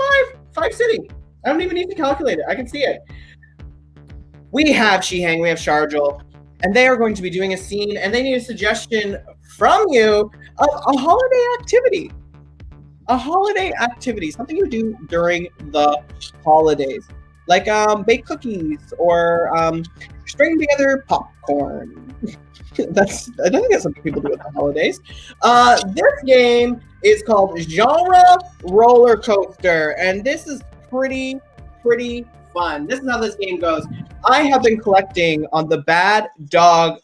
5 city. I don't even need to calculate it. I can see it. We have Shihang, we have Sharjul, and they are going to be doing a scene, and they need a suggestion from you of a holiday activity. A holiday activity, something you do during the holidays, like bake cookies or string together popcorn. I don't think that's something people do with the holidays. This game is called Genre Roller Coaster, and this is pretty fun. This is how this game goes. I have been collecting on the Bad Dog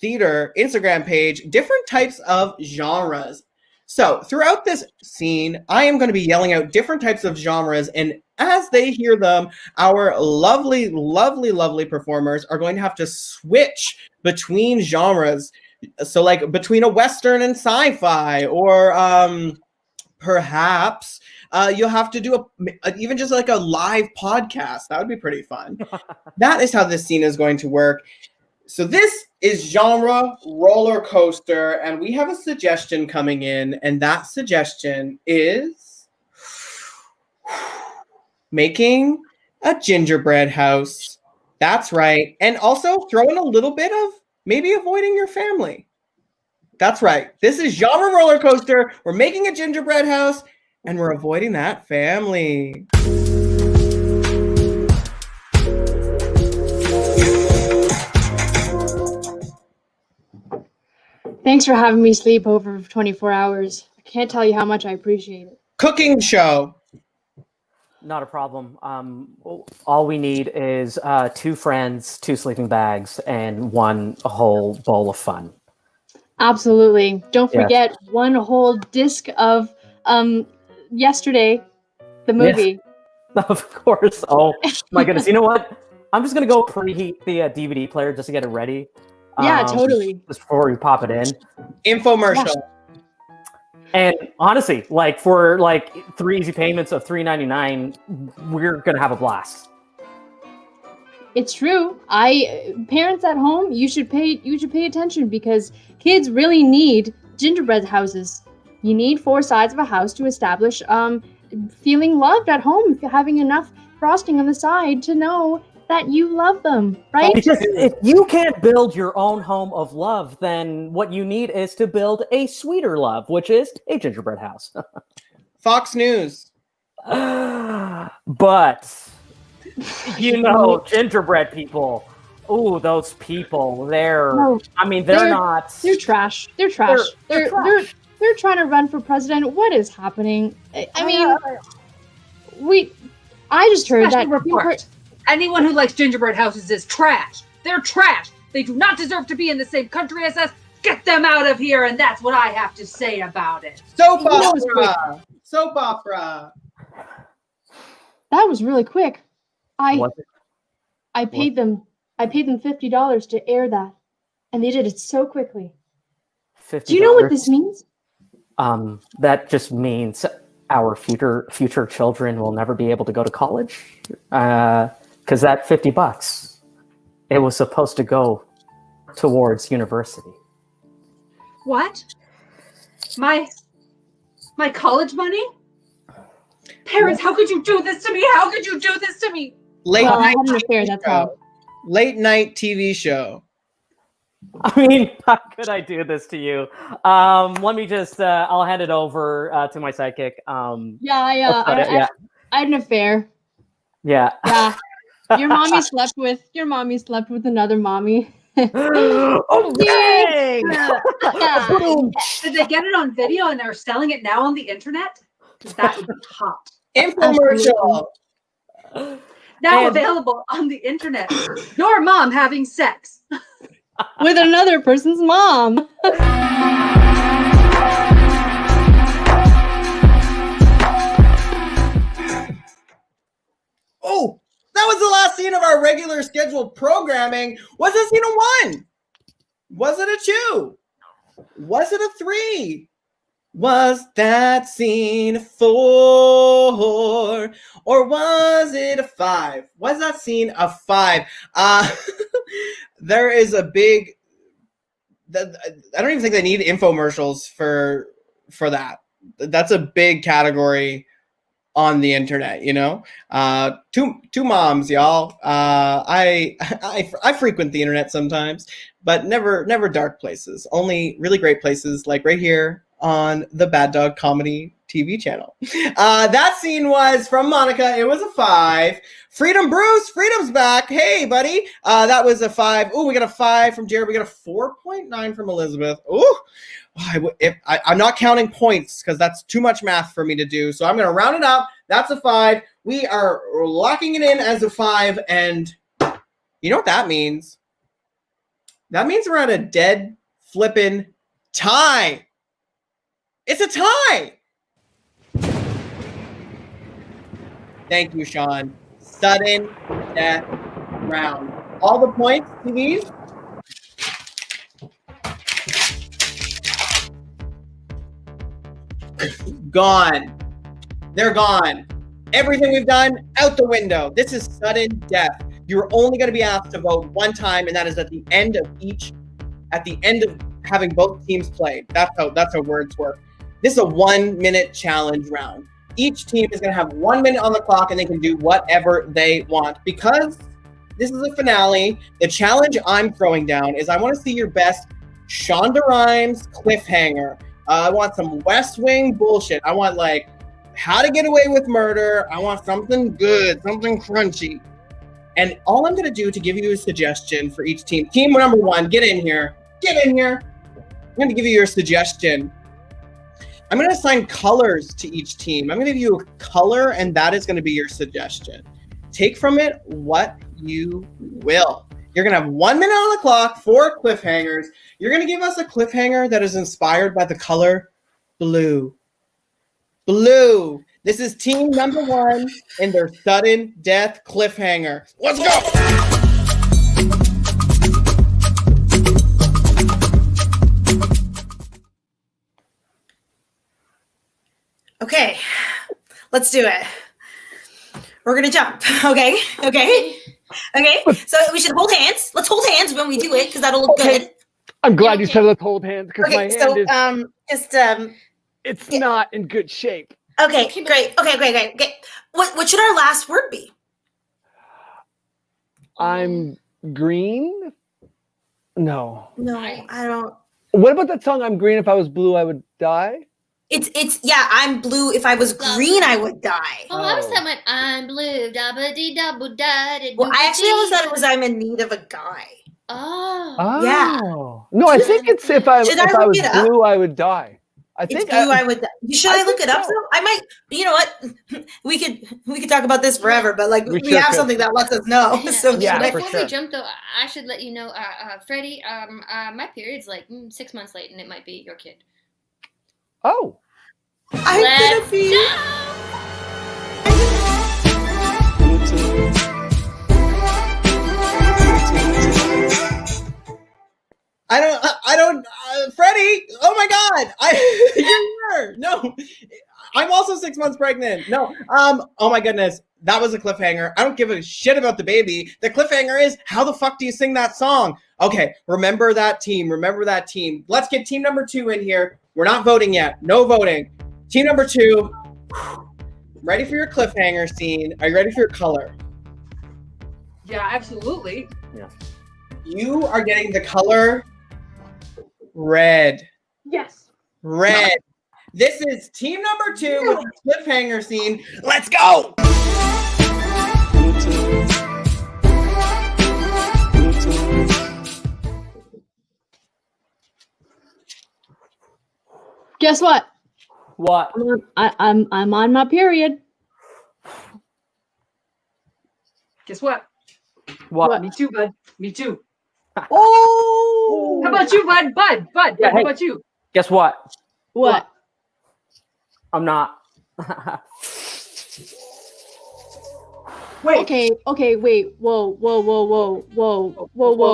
Theater Instagram page different types of genres. So throughout this scene, I am going to be yelling out different types of genres, and as they hear them, our lovely, lovely, lovely performers are going to have to switch between genres. So like between a Western and sci-fi, or perhaps you'll have to do even just like a live podcast. That would be pretty fun. That is how this scene is going to work. So this is genre roller coaster, and we have a suggestion coming in, and that suggestion is making a gingerbread house. That's right. And also throw in a little bit of maybe avoiding your family. That's right. This is genre roller coaster. We're making a gingerbread house, and we're avoiding that family. Thanks for having me sleep over 24 hours. I can't tell you how much I appreciate it. Cooking show. Not a problem. All we need is 2 friends, 2 sleeping bags, and 1 whole bowl of fun. Absolutely. Don't forget 1 whole disc of Yesterday, the movie. Yes. Of course. Oh my goodness. You know what? I'm just gonna go preheat the DVD player just to get it ready. Yeah, totally. Just before we pop it in. Infomercial. Yeah. And honestly, like for like 3 easy payments of $3.99, we're gonna have a blast. It's true. Parents at home, you should pay attention, because kids really need gingerbread houses. You need 4 sides of a house to establish feeling loved at home, having enough frosting on the side to know that you love them, right? Because if you can't build your own home of love, then what you need is to build a sweeter love, which is a gingerbread house. Fox News. But, gingerbread people. Ooh, those people. They're not. They're trash. They're trash. They're trying to run for president. What is happening? I just heard that report. Anyone who likes gingerbread houses is trash. They're trash. They do not deserve to be in the same country as us. Get them out of here, and that's what I have to say about it. Soap opera. Soap opera. That was really quick. I paid them $50 to air that, and they did it so quickly. $50? Do you know what this means? That just means our future children will never be able to go to college. Because that $50, it was supposed to go towards university. What? My college money? Parents, how could you do this to me? How could you do this to me? Late night TV show. I mean, how could I do this to you? Let me just, I'll hand it over to my sidekick. I had an affair. Yeah. Yeah. Your mommy slept with another mommy. Oh, dang! Did they get it on video and they're selling it now on the internet? That would be hot. Infomercial. Now available on the internet. Your mom having sex with another person's mom. Oh, that was the last scene of our regular scheduled programming. Was it scene a 1? Was it a 2? Was it a 3? Was that scene a 4? Or was it a 5? Was that scene a 5? There is a big... I don't even think they need infomercials for that. That's a big category on the internet, two moms, y'all. I frequent the internet sometimes, but never dark places, only really great places, like right here on the Bad Dog Comedy TV channel. That scene was from Monica. It was a 5. Freedom Bruce, Freedom's back. Hey, buddy. That was a 5. Ooh, we got a 5 from Jared. We got a 4.9 from Elizabeth. Ooh. I'm not counting points because that's too much math for me to do. So I'm going to round it up. That's a 5. We are locking it in as a 5. And you know what that means? That means we're at a dead flippin' tie. It's a tie. Thank you, Sean. Sudden death round. All the points, TVs. Gone. They're gone. Everything we've done, out the window. This is sudden death. You're only going to be asked to vote one time, and that is at the end of having both teams play. That's how words work. This is a 1 minute challenge round. Each team is going to have 1 minute on the clock, and they can do whatever they want. Because this is a finale, the challenge I'm throwing down is I want to see your best Shonda Rhimes cliffhanger. I want some West Wing bullshit. I want like How to Get Away with Murder. I want something good, something crunchy. And all I'm going to do to give you a suggestion for each team. Team number one, get in here. Get in here. I'm going to give you your suggestion. I'm going to assign colors to each team. I'm going to give you a color, and that is going to be your suggestion. Take from it what you will. You're going to have 1 minute on the clock, 4 cliffhangers. You're going to give us a cliffhanger that is inspired by the color blue. Blue. This is team number one in their sudden death cliffhanger. Let's go. Okay, let's do it. We're going to jump. Okay. So we should hold hands. Let's hold hands when we do it because that'll look good. I'm glad you said let's hold hands because my hand is it's not in good shape. Okay, great. Okay. What should our last word be? I'm green? No, I don't. What about that song, I'm green, if I was blue, I would die? It's I'm blue. If I was green, I would die. Oh, I was saying I'm blue. Da-ba-dee-da-boo-da-da. Well, I actually always thought it was I'm in need of a guy. Oh. Yeah. No, I think it's if I was blue, I would die. I think I would. Should I look it up? So. I might. You know what? We could talk about this forever, but like we have something that lets us know. Yeah. So Before we jump, though, I should let you know, Freddie. My period's like 6 months late, and it might be your kid. Oh. I'm gonna be. I don't, Freddie, oh my God, you're here. No, I'm also 6 months pregnant. No, oh my goodness, that was a cliffhanger. I don't give a shit about the baby. The cliffhanger is, how the fuck do you sing that song? Okay, remember that team. Let's get team number 2 in here. We're not voting yet. No voting. Team number 2, ready for your cliffhanger scene. Are you ready for your color? Yeah, absolutely. Yeah. You are getting the color red. Yes. Red. This is team number 2 with the cliffhanger scene. Let's go. Guess what? What? I'm on my period. Guess what? What? Me too, bud. Me too. Oh! How about you, bud? Bud. Yeah, How about you? Guess what? What? I'm not. Wait. Okay, wait. Whoa.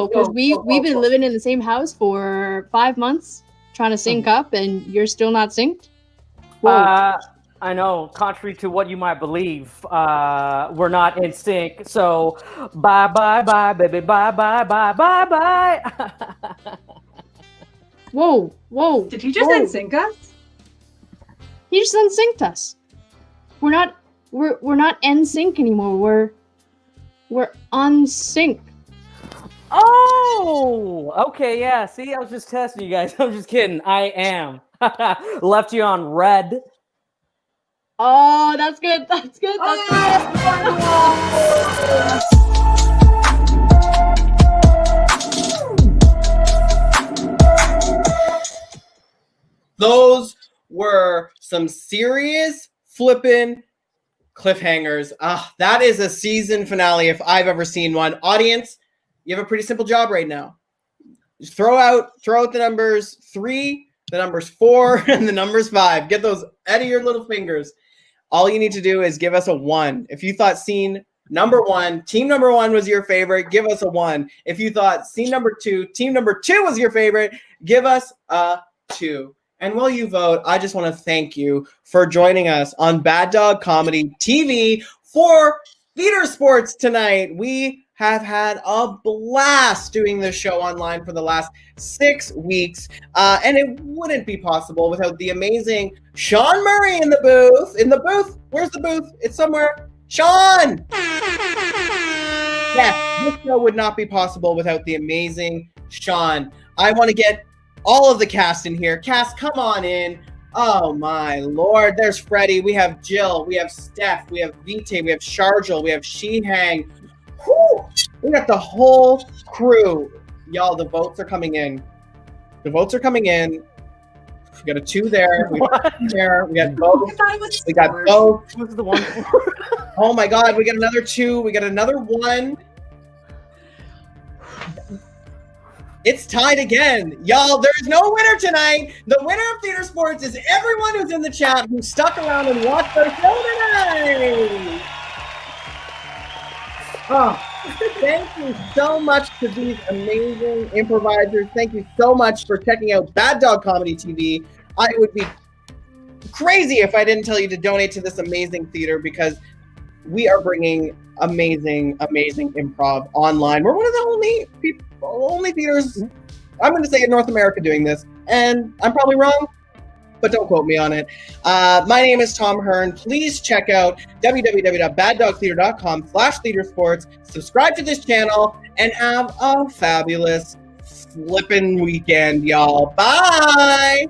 Because we've been living in the same house for 5 months, trying to sync up, and you're still not synced? Whoa. I know, contrary to what you might believe, we're not in sync. So, bye, baby, bye. Whoa. Did he just unsync us? He just unsynced us. We're not in sync anymore. We're on sync. Oh, okay, yeah. See, I was just testing you guys. I'm just kidding. I am. Left you on red. Oh, that's good. Those were some serious flippin' cliffhangers. That is a season finale if I've ever seen one. Audience, you have a pretty simple job right now. throw out the numbers 3, the numbers 4, and the numbers 5. Get those out of your little fingers. All you need to do is give us a 1. If you thought scene number 1, team number 1 was your favorite, give us a 1. If you thought scene number 2, team number 2 was your favorite, give us a 2. And while you vote, I just want to thank you for joining us on Bad Dog Comedy TV for Theatresports tonight. We have had a blast doing this show online for the last 6 weeks, and it wouldn't be possible without the amazing Sean Murray in the booth. Where's the booth? It's somewhere. Sean! Yeah, this show would not be possible without the amazing Sean. I want to get all of the cast in here. Cast, come on in. Oh my Lord, there's Freddie. We have Jill. We have Steph. We have Vite. We have Sharjil. We have Shehang. Whew. We got the whole crew. Y'all, the votes are coming in. We got a 2 there. We got 1 there. We got both. We got both. Who's the one? Oh my God, we got another 2. We got another 1. It's tied again. Y'all, there's no winner tonight. The winner of Theatresports is everyone who's in the chat who stuck around and watched our show tonight. Oh, thank you so much to these amazing improvisers. Thank you so much for checking out Bad Dog Comedy TV. I would be crazy if I didn't tell you to donate to this amazing theater, because we are bringing amazing improv online. We're one of the only theaters, I'm going to say, in North America doing this, and I'm probably wrong, but don't quote me on it. My name is Tom Hearn. Please check out www.baddogtheater.com/theatresports. Subscribe to this channel and have a fabulous flippin' weekend, y'all. Bye!